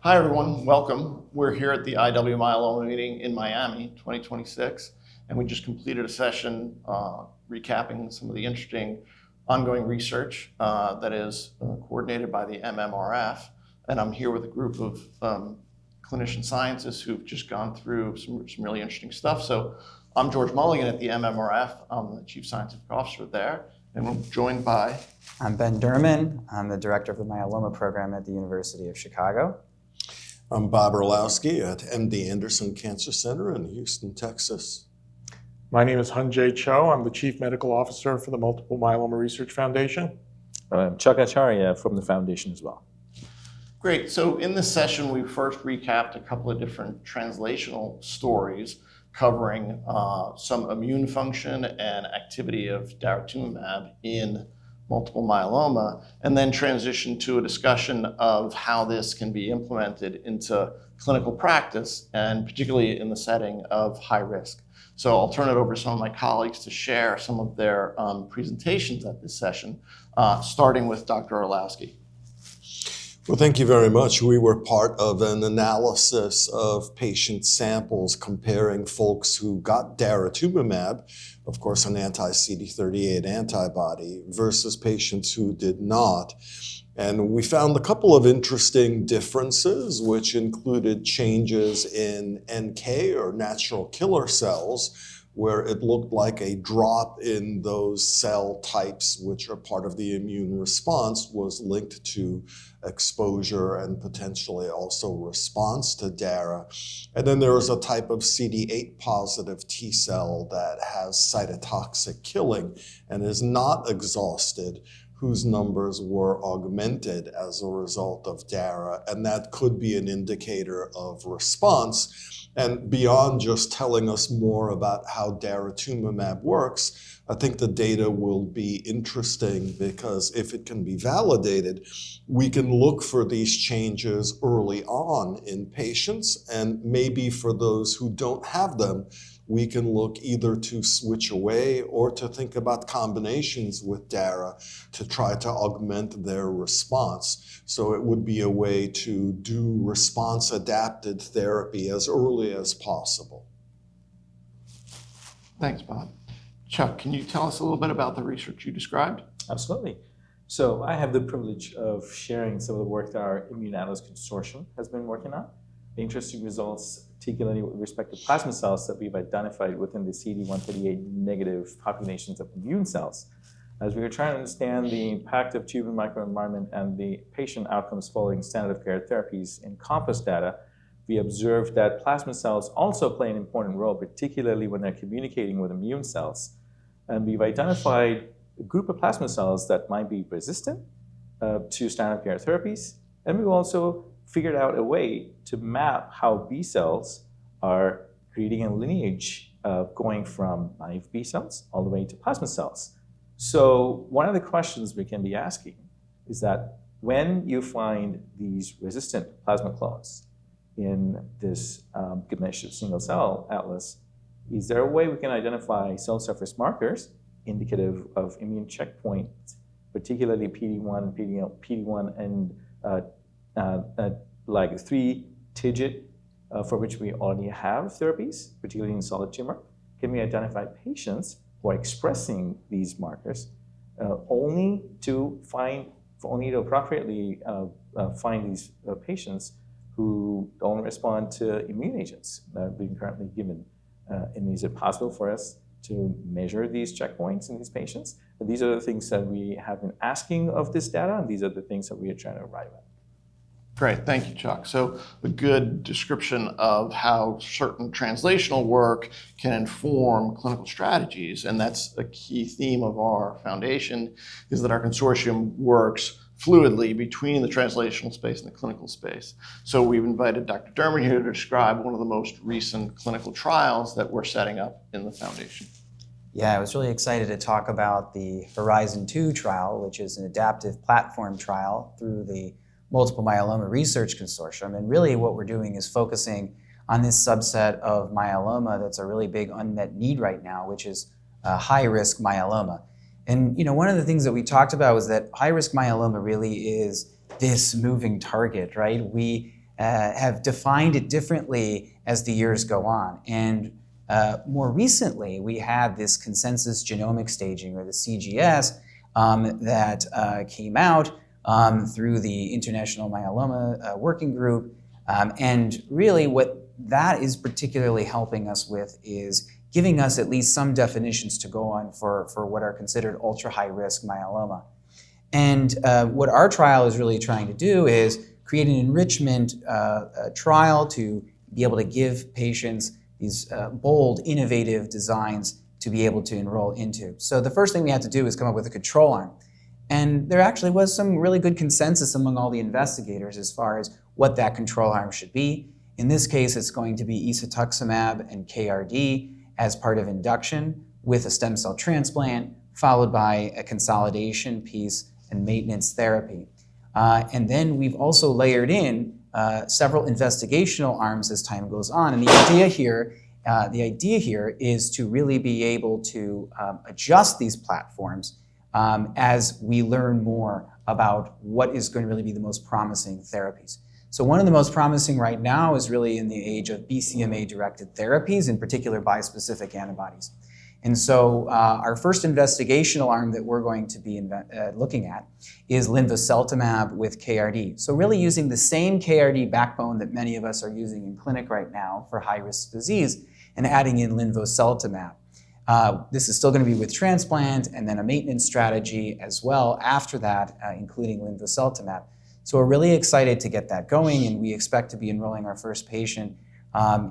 Hi everyone, welcome. We're here at the iwMyeloma meeting in Miami 2026, and we just completed a session recapping some of the interesting ongoing research that is coordinated by the MMRF, and I'm here with a group of clinician scientists who've just gone through some really interesting stuff. So I'm George Mulligan at the MMRF. I'm the Chief Scientific Officer there, and we're joined by... I'm Ben Derman. I'm the Director of the Myeloma Program at the University of Chicago. I'm Bob Orlowski at MD Anderson Cancer Center in Houston, Texas. My name is Hearn Jay Cho. I'm the Chief Medical Officer for the Multiple Myeloma Research Foundation. I'm Dr Acharya from the foundation as well. Great. So in this session, we first recapped a couple of different translational stories covering some immune function and activity of Daratumumab in multiple myeloma, and then transition to a discussion of how this can be implemented into clinical practice, and particularly in the setting of high risk. So I'll turn it over to some of my colleagues to share some of their presentations at this session, starting with Dr. Orlowski. Well, thank you very much. We were part of an analysis of patient samples comparing folks who got Daratumumab, of course an anti-CD38 antibody, versus patients who did not. And we found a couple of interesting differences, which included changes in NK, or natural killer cells, where it looked like a drop in those cell types, which are part of the immune response, was linked to exposure and potentially also response to Dara. And then there was a type of CD8 positive T cell that has cytotoxic killing and is not exhausted, whose numbers were augmented as a result of Dara, and that could be an indicator of response. And beyond just telling us more about how Daratumumab works, I think the data will be interesting because if it can be validated, we can look for these changes early on in patients, and maybe for those who don't have them, we can look either to switch away or to think about combinations with Dara to try to augment their response. So it would be a way to do response-adapted therapy as early as possible. Thanks, Bob. Chuck, can you tell us a little bit about the research you described? Absolutely. So I have the privilege of sharing some of the work that our Immuno-oncology Consortium has been working on. The interesting results, particularly with respect to plasma cells that we've identified within the CD138 negative populations of immune cells. As we were trying to understand the impact of tumor microenvironment and the patient outcomes following standard of care therapies in COMPASS data, we observed that plasma cells also play an important role, particularly when they're communicating with immune cells. And we've identified a group of plasma cells that might be resistant to standard of care therapies, and we've also figured out a way to map how B cells are creating a lineage going from naive B cells all the way to plasma cells. So one of the questions we can be asking is that when you find these resistant plasma clones in this Gemisch single cell atlas, is there a way we can identify cell surface markers indicative of immune checkpoints, particularly PD1 and like 3 TIGIT for which we already have therapies, particularly in solid tumor? Can we identify patients who are expressing these markers only to appropriately find these patients who don't respond to immune agents that are being currently given? And is it possible for us to measure these checkpoints in these patients? And these are the things that we have been asking of this data, and these are the things that we are trying to arrive at. Great, thank you, Chuck. So a good description of how certain translational work can inform clinical strategies, and that's a key theme of our foundation, is that our consortium works fluidly between the translational space and the clinical space. So we've invited Dr. Derman here to describe one of the most recent clinical trials that we're setting up in the foundation. Yeah, I was really excited to talk about the Horizon 2 trial, which is an adaptive platform trial through the Multiple Myeloma Research Consortium. And really what we're doing is focusing on this subset of myeloma that's a really big unmet need right now, which is high-risk myeloma. And one of the things that we talked about was that high-risk myeloma really is this moving target, right? We have defined it differently as the years go on. And more recently, we had this consensus genomic staging, or the CGS, that came out through the International Myeloma Working Group. And really what that is particularly helping us with is giving us at least some definitions to go on for what are considered ultra-high risk myeloma. And what our trial is really trying to do is create an enrichment trial to be able to give patients these bold, innovative designs to be able to enroll into. So the first thing we had to do is come up with a control arm. And there actually was some really good consensus among all the investigators as far as what that control arm should be. In this case, it's going to be isatuximab and KRD as part of induction with a stem cell transplant, followed by a consolidation piece and maintenance therapy. And then we've also layered in several investigational arms as time goes on. And the idea here is to really be able to adjust these platforms as we learn more about what is going to really be the most promising therapies. So one of the most promising right now is really in the age of BCMA-directed therapies, in particular bispecific antibodies. And so our first investigational arm that we're going to be looking at is linvoseltamab with KRD. So really using the same KRD backbone that many of us are using in clinic right now for high-risk disease and adding in linvoseltamab. This is still going to be with transplant and then a maintenance strategy as well after that, including linvoseltamab. So we're really excited to get that going, and we expect to be enrolling our first patient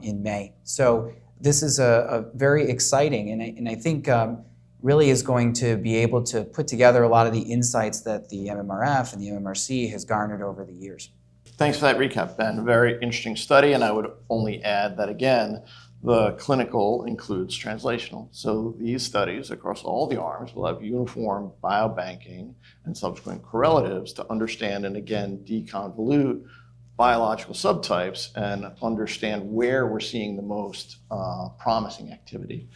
in May. So this is a very exciting, and I think really is going to be able to put together a lot of the insights that the MMRF and the MMRC has garnered over the years. Thanks for that recap, Ben. A very interesting study, and I would only add that, again, the clinical includes translational. So these studies across all the arms will have uniform biobanking and subsequent correlatives to understand and, again, deconvolute biological subtypes and understand where we're seeing the most promising activity.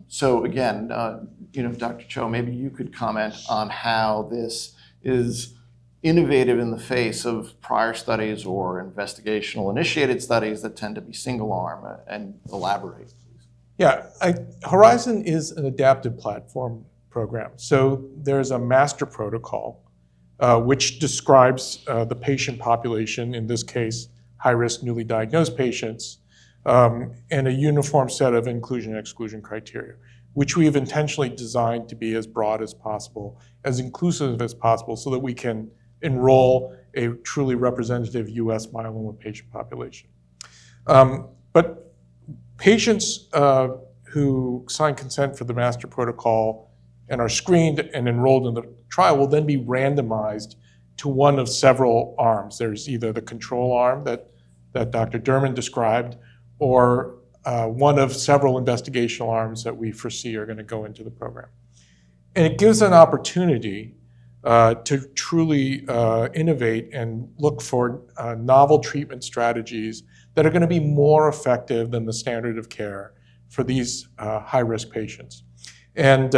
So again, Dr. Cho, maybe you could comment on how this is innovative in the face of prior studies or investigational initiated studies that tend to be single arm, and elaborate, please. Yeah, Horizon is an adaptive platform program. So there's a master protocol which describes the patient population, in this case, high-risk newly diagnosed patients, and a uniform set of inclusion and exclusion criteria, which we have intentionally designed to be as broad as possible, as inclusive as possible, so that we can enroll a truly representative US myeloma patient population. But patients who sign consent for the master protocol and are screened and enrolled in the trial will then be randomized to one of several arms. There's either the control arm that Dr. Derman described, or one of several investigational arms that we foresee are going to go into the program. And it gives an opportunity to truly innovate and look for novel treatment strategies that are going to be more effective than the standard of care for these high-risk patients. And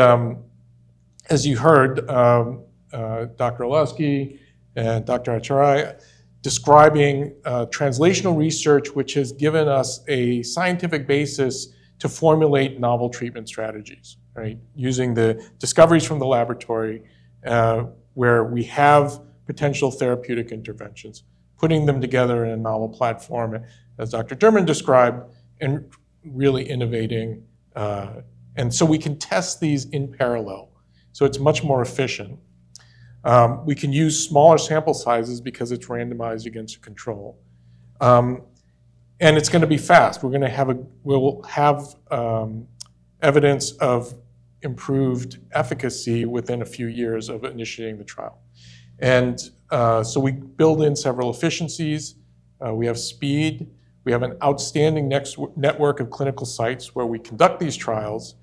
as you heard, Dr. Orlowski and Dr. Acharya describing translational research, which has given us a scientific basis to formulate novel treatment strategies, right? Using the discoveries from the laboratory where we have potential therapeutic interventions, putting them together in a novel platform, as Dr. Derman described, and really innovating. And so we can test these in parallel. So it's much more efficient. We can use smaller sample sizes because it's randomized against a control. And it's going to be fast. We'll have evidence of improved efficacy within a few years of initiating the trial. And so we build in several efficiencies. We have speed. We have an outstanding network of clinical sites where we conduct these trials.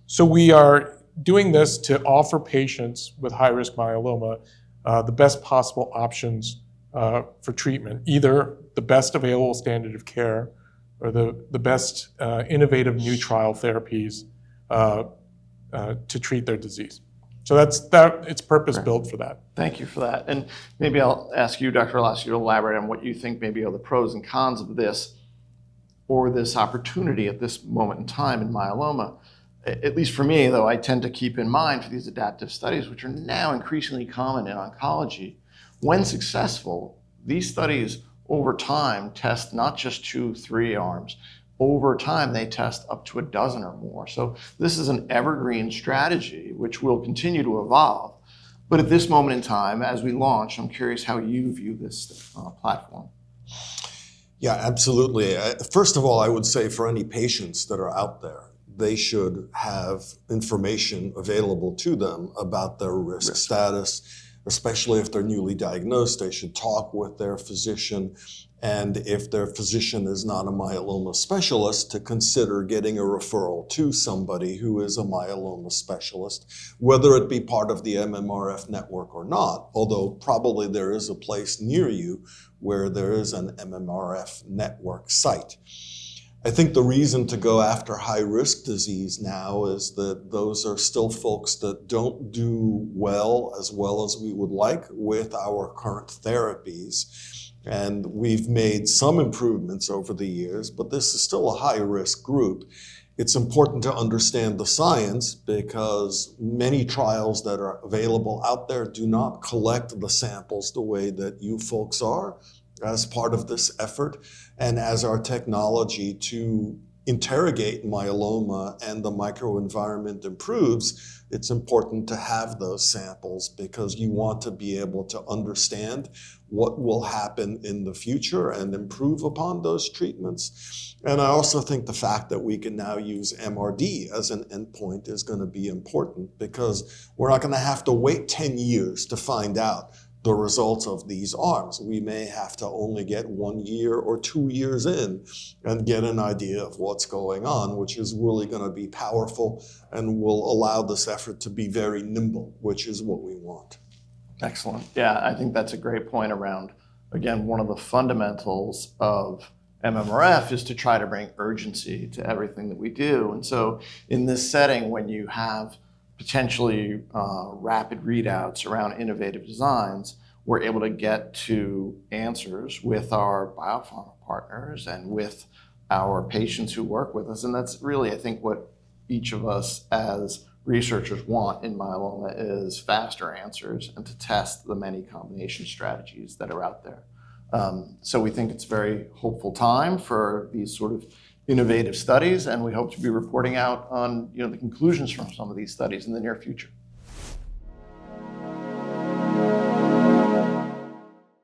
So we are doing this to offer patients with high-risk myeloma the best possible options for treatment, either the best available standard of care or the best innovative new trial therapies to treat their disease. So it's purpose-built for that. Thank you for that. And maybe I'll ask you, Dr. Orlowski, to elaborate on what you think maybe are the pros and cons of this, or this opportunity at this moment in time in myeloma. At least for me, though, I tend to keep in mind for these adaptive studies, which are now increasingly common in oncology, when successful, these studies over time test not just 2, 3 arms. Over time, they test up to a dozen or more. So this is an evergreen strategy, which will continue to evolve. But at this moment in time, as we launch, I'm curious how you view this platform. Yeah, absolutely. First of all, I would say for any patients that are out there, they should have information available to them about their risk status, especially if they're newly diagnosed. They should talk with their physician, and if their physician is not a myeloma specialist, to consider getting a referral to somebody who is a myeloma specialist, whether it be part of the MMRF network or not, although probably there is a place near you where there is an MMRF network site. I think the reason to go after high-risk disease now is that those are still folks that don't do well as we would like with our current therapies. And we've made some improvements over the years, but this is still a high-risk group. It's important to understand the science because many trials that are available out there do not collect the samples the way that you folks are as part of this effort. And as our technology to interrogate myeloma and the microenvironment improves, it's important to have those samples because you want to be able to understand what will happen in the future and improve upon those treatments. And I also think the fact that we can now use MRD as an endpoint is going to be important because we're not going to have to wait 10 years to find out the results of these arms. We may have to only get 1 year or 2 years in and get an idea of what's going on, which is really going to be powerful and will allow this effort to be very nimble, which is what we want. Excellent. Yeah, I think that's a great point around, again, one of the fundamentals of MMRF is to try to bring urgency to everything that we do. And so in this setting, when you have potentially rapid readouts around innovative designs, we're able to get to answers with our biopharma partners and with our patients who work with us. And that's really, I think, what each of us as researchers want in myeloma is faster answers and to test the many combination strategies that are out there. So we think it's a very hopeful time for these sort of innovative studies, and we hope to be reporting out on the conclusions from some of these studies in the near future.